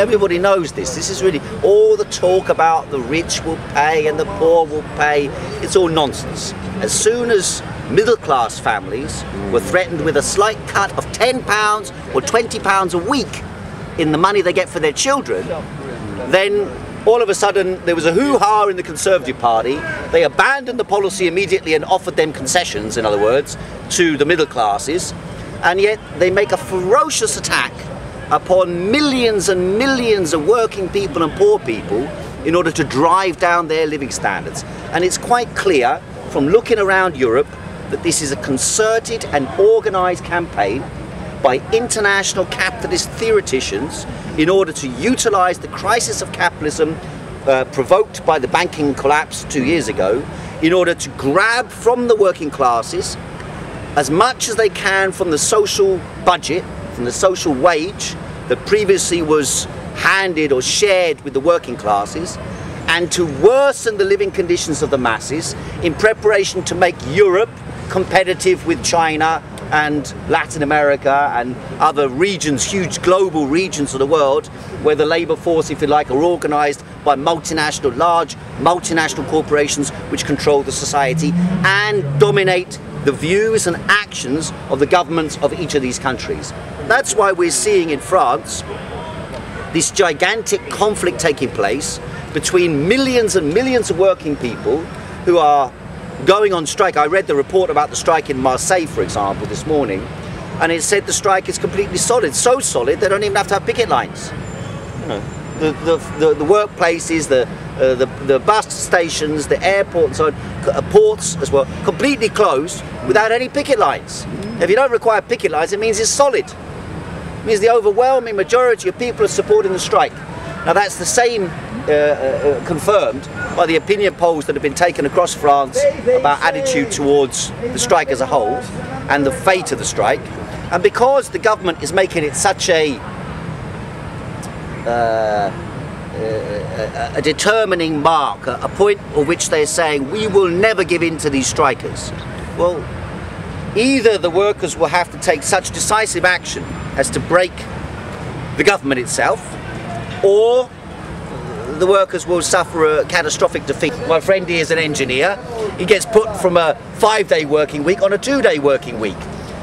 everybody knows this. This is really all the talk about the rich will pay and the poor will pay. It's all nonsense. As soon as middle-class families were threatened with a slight cut of £10 or £20 a week in the money they get for their children, then all of a sudden there was a hoo-ha in the Conservative Party. They abandoned the policy immediately and offered them concessions, in other words, to the middle classes, and yet they make a ferocious attack upon millions and millions of working people and poor people in order to drive down their living standards. And it's quite clear from looking around Europe that this is a concerted and organised campaign by international capitalist theoreticians in order to utilise the crisis of capitalism provoked by the banking collapse 2 years ago in order to grab from the working classes as much as they can from the social budget, from the social wage that previously was handed or shared with the working classes, and to worsen the living conditions of the masses in preparation to make Europe competitive with China and Latin America and other regions, huge global regions of the world, where the labour force, if you like, are organised by multinational, large multinational corporations which control the society and dominate the views and actions of the governments of each of these countries. That's why we're seeing in France this gigantic conflict taking place between millions and millions of working people who are going on strike. I read the report about the strike in Marseille, for example, this morning, and it said the strike is completely solid, so solid they don't even have to have picket lines. You know, the workplaces, the bus stations, the airport and so on, ports as well, completely closed without any picket lines. If you don't require picket lines, it means it's solid. It means the overwhelming majority of people are supporting the strike. Now that's the same confirmed by the opinion polls that have been taken across France about attitude towards the strike as a whole and the fate of the strike. And because the government is making it such a determining mark, a point at which they're saying we will never give in to these strikers, well, either the workers will have to take such decisive action as to break the government itself, or the workers will suffer a catastrophic defeat. My friend here is an engineer. He gets put from a 5-day working week on a 2-day working week.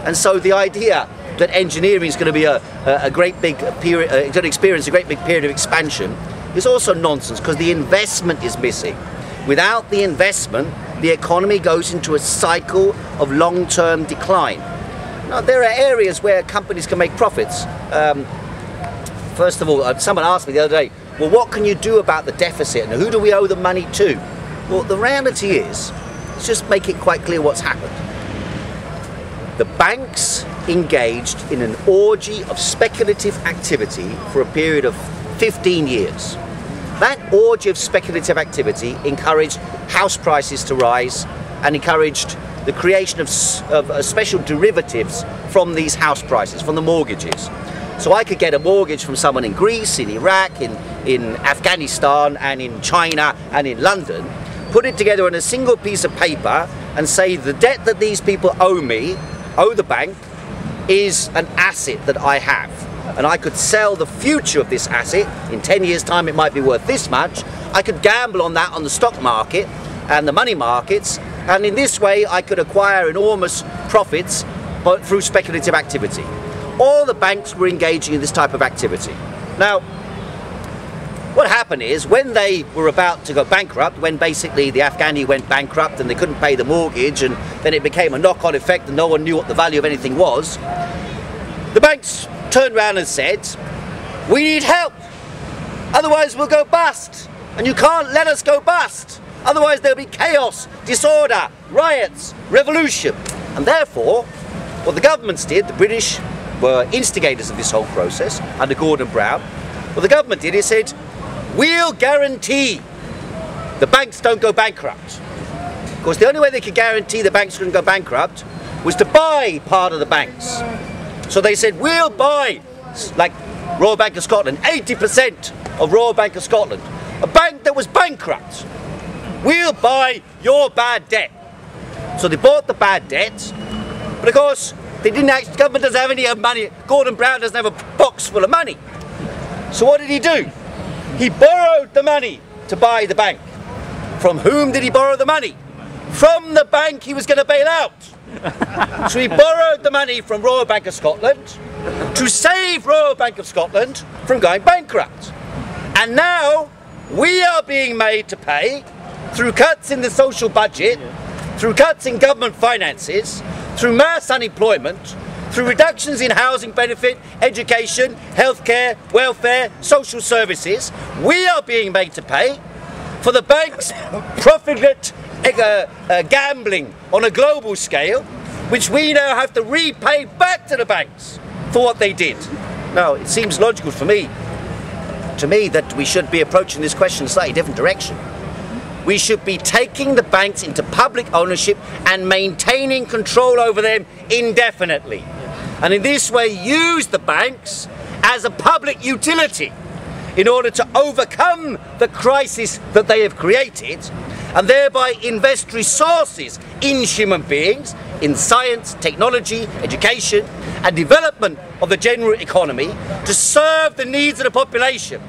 And so the idea that engineering is going to be a great big period, going to experience a great big period of expansion is also nonsense, because the investment is missing. Without the investment, the economy goes into a cycle of long-term decline. Now, there are areas where companies can make profits. First of all, someone asked me the other day, well, what can you do about the deficit and who do we owe the money to? Well, the reality is, let's just make it quite clear what's happened. The banks engaged in an orgy of speculative activity for a period of 15 years. That orgy of speculative activity encouraged house prices to rise and encouraged the creation of special derivatives from these house prices, from the mortgages. So I could get a mortgage from someone in Greece, in Iraq, in Afghanistan and in China and in London, put it together on a single piece of paper and say the debt that these people owe me, owe the bank, is an asset that I have. And I could sell the future of this asset. In 10 years' time it might be worth this much. I could gamble on that on the stock market and the money markets, and in this way I could acquire enormous profits through speculative activity. All the banks were engaging in this type of activity. Now, what happened is, when they were about to go bankrupt, when basically the Afghani went bankrupt and they couldn't pay the mortgage, and then it became a knock-on effect and no one knew what the value of anything was, the banks turned around and said, we need help, otherwise we'll go bust, and you can't let us go bust, otherwise there'll be chaos, disorder, riots, revolution. And therefore, what the governments did, the British were instigators of this whole process under Gordon Brown. What the government did is said, we'll guarantee the banks don't go bankrupt. Of course, the only way they could guarantee the banks couldn't go bankrupt was to buy part of the banks. So they said, we'll buy, like Royal Bank of Scotland, 80% of Royal Bank of Scotland, a bank that was bankrupt. We'll buy your bad debt. So they bought the bad debt, but of course, they didn't actually, the government doesn't have any money. Gordon Brown doesn't have a box full of money. So what did he do? He borrowed the money to buy the bank. From whom did he borrow the money? From the bank he was going to bail out. So he borrowed the money from Royal Bank of Scotland to save Royal Bank of Scotland from going bankrupt. And now we are being made to pay through cuts in the social budget, through cuts in government finances, through mass unemployment, through reductions in housing benefit, education, healthcare, welfare, social services. We are being made to pay for the bank's profligate gambling on a global scale, which we now have to repay back to the banks for what they did. Now, it seems logical to me that we should be approaching this question in a slightly different direction. We should be taking the banks into public ownership and maintaining control over them indefinitely. And in this way use the banks as a public utility in order to overcome the crisis that they have created, and thereby invest resources in human beings, in science, technology, education and development of the general economy to serve the needs of the population.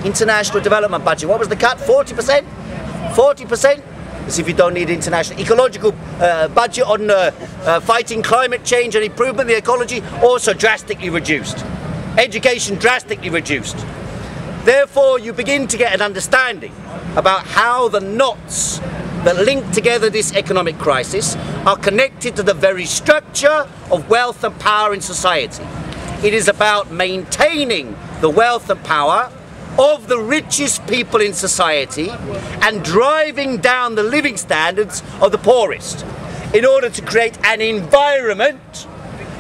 International development budget, what was the cut? 40%? 40%? As if you don't need international ecological budget on fighting climate change and improvement of the ecology, also drastically reduced. Education drastically reduced. Therefore, you begin to get an understanding about how the knots that link together this economic crisis are connected to the very structure of wealth and power in society. It is about maintaining the wealth and power of the richest people in society and driving down the living standards of the poorest in order to create an environment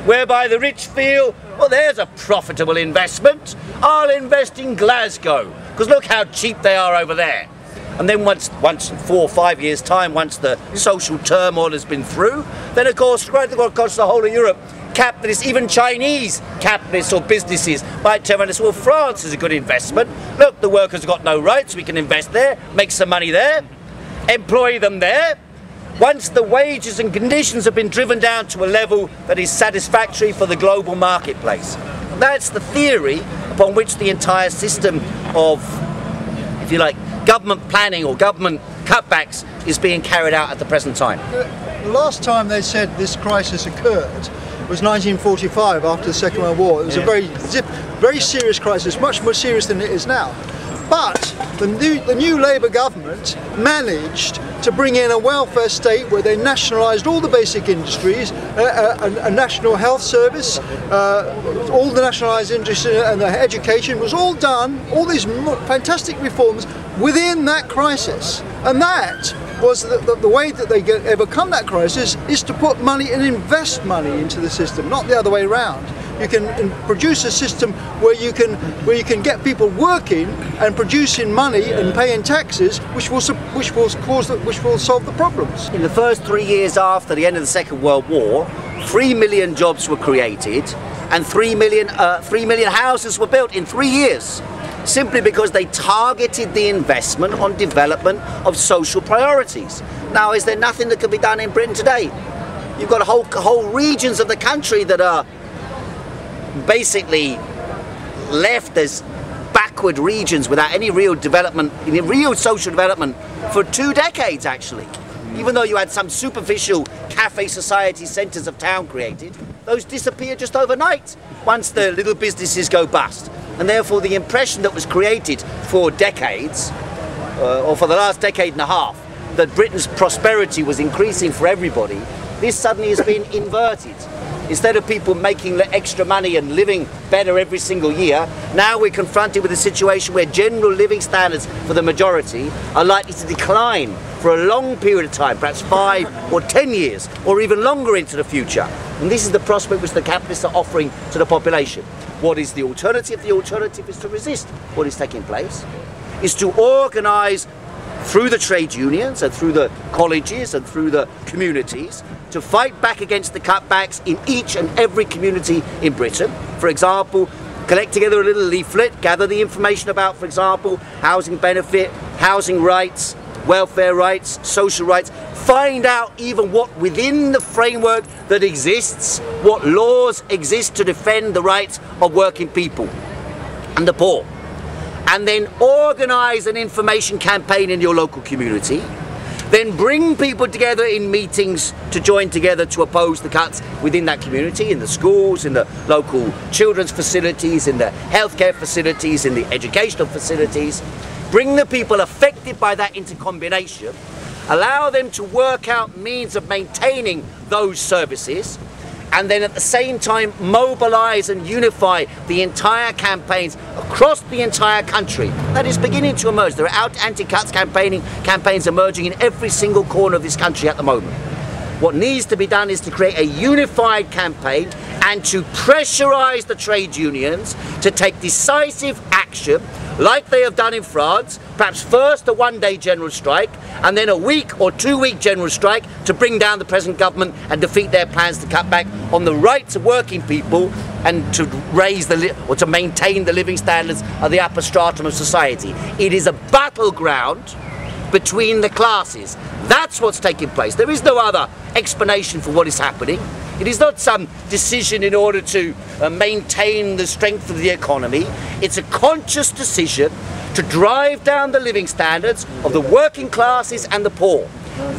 whereby the rich feel, well, there's a profitable investment. I'll invest in Glasgow because look how cheap they are over there. And then once in 4 or 5 years' time, once the social turmoil has been through, then of course, right across the whole of Europe, capitalists, even Chinese capitalists or businesses might turn around and say, well, France is a good investment. Look, the workers have got no rights, we can invest there, make some money there, employ them there. Once the wages and conditions have been driven down to a level that is satisfactory for the global marketplace. And that's the theory upon which the entire system of, if you like, government planning or government cutbacks is being carried out at the present time. The last time they said this crisis occurred was 1945 after the Second World War. It was a very serious crisis, much more serious than it is now. But the new Labour government managed to bring in a welfare state where they nationalised all the basic industries, a national health service, all the nationalised industry and the education was all done, all these fantastic reforms within that crisis. And that was the way that they overcome that crisis is to put money and invest money into the system, not the other way around. You can produce a system where you can get people working and producing money and paying taxes, which will solve the problems. In the first 3 years after the end of the Second World War, 3 million jobs were created and 3 million houses were built in 3 years, simply because they targeted the investment on development of social priorities. Now, is there nothing that can be done in Britain today? You've got whole regions of the country that are basically left as backward regions without any real development, any real social development for 2 decades actually. Even though you had some superficial cafe society centres of town created, those disappear just overnight once the little businesses go bust. And therefore the impression that was created for decades, or for the last decade and a half, that Britain's prosperity was increasing for everybody, this suddenly has been inverted. Instead of people making extra money and living better every single year, now we're confronted with a situation where general living standards for the majority are likely to decline for a long period of time, perhaps 5 or 10 years, or even longer into the future. And this is the prospect which the capitalists are offering to the population. What is the alternative? The alternative is to resist what is taking place, is to organise through the trade unions and through the colleges and through the communities to fight back against the cutbacks in each and every community in Britain. For example, collect together a little leaflet, gather the information about, for example, housing benefit, housing rights, welfare rights, social rights, find out even what within the framework that exists, what laws exist to defend the rights of working people and the poor. and then organise an information campaign in your local community, then bring people together in meetings to join together to oppose the cuts within that community, in the schools, in the local children's facilities, in the healthcare facilities, in the educational facilities. Bring the people affected by that into combination, allow them to work out means of maintaining those services, and then at the same time mobilise and unify the entire campaigns across the entire country. That is beginning to emerge. There are anti-cuts campaigns emerging in every single corner of this country at the moment. What needs to be done is to create a unified campaign and to pressurise the trade unions to take decisive action, like they have done in France, perhaps first a one-day general strike and then a week or two-week general strike to bring down the present government and defeat their plans to cut back on the rights of working people and to raise or to maintain the living standards of the upper stratum of society. It is a battleground between the classes. That's what's taking place. There is no other explanation for what is happening. It is not some decision in order to maintain the strength of the economy. It's a conscious decision to drive down the living standards of the working classes and the poor.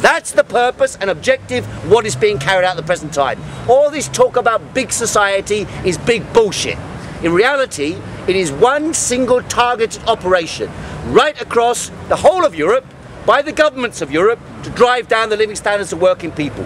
That's the purpose and objective of what is being carried out at the present time. All this talk about big society is big bullshit. In reality, it is one single targeted operation right across the whole of Europe by the governments of Europe to drive down the living standards of working people.